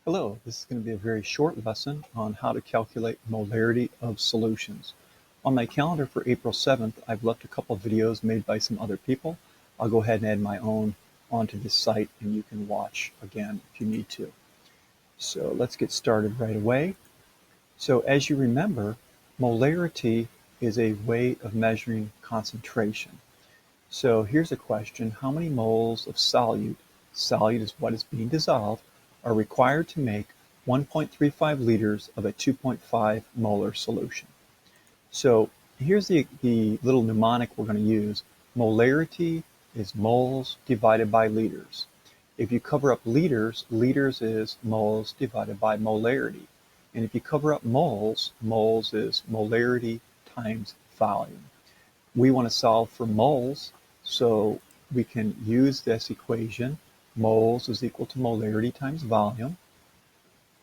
Hello, this is going to be a very short lesson on how to calculate molarity of solutions. On my calendar for April 7th, I've left a couple of videos made by some other people. I'll go ahead and add my own onto this site and you can watch again if you need to. So let's get started right away. So as you remember, molarity is a way of measuring concentration. So here's a question: how many moles of solute is what is being dissolved, are required to make 1.35 liters of a 2.5 molar solution? So here's the little mnemonic we're going to use. Molarity is moles divided by liters. If you cover up liters, liters is moles divided by molarity. And if you cover up moles, moles is molarity times volume. We want to solve for moles, so we can use this equation. Moles is equal to molarity times volume.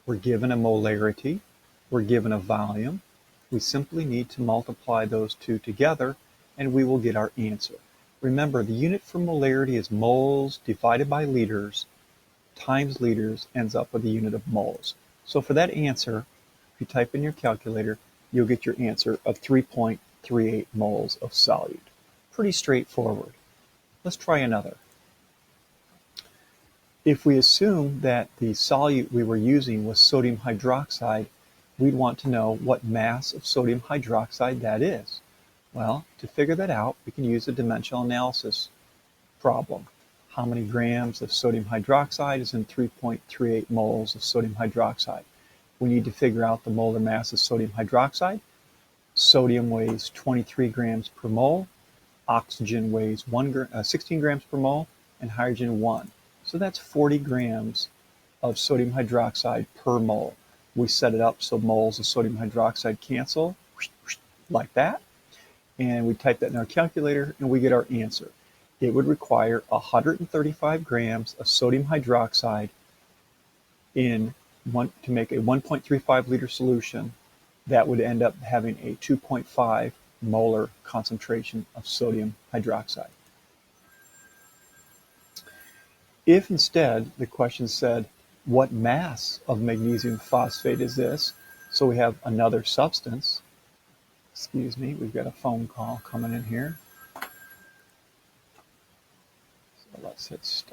We're given a molarity. We're given a volume. We simply need to multiply those two together, and we will get our answer. Remember, the unit for molarity is moles divided by liters times liters ends up with a unit of moles. So for that answer, if you type in your calculator, you'll get your answer of 3.38 moles of solute. Pretty straightforward. Let's try another. If we assume that the solute we were using was sodium hydroxide, we'd want to know what mass of sodium hydroxide that is. Well, to figure that out, we can use a dimensional analysis problem. How many grams of sodium hydroxide is in 3.38 moles of sodium hydroxide? We need to figure out the molar mass of sodium hydroxide. Sodium weighs 23 grams per mole, oxygen weighs 16 grams per mole, and hydrogen 1. So that's 40 grams of sodium hydroxide per mole. We set it up so moles of sodium hydroxide cancel, like that. And we type that in our calculator and we get our answer. It would require 135 grams of sodium hydroxide to make a 1.35 liter solution that would end up having a 2.5 molar concentration of sodium hydroxide. If instead the question said, what mass of magnesium phosphate is this? So we have another substance. Excuse me, we've got a phone call coming in here. So let's hit stop.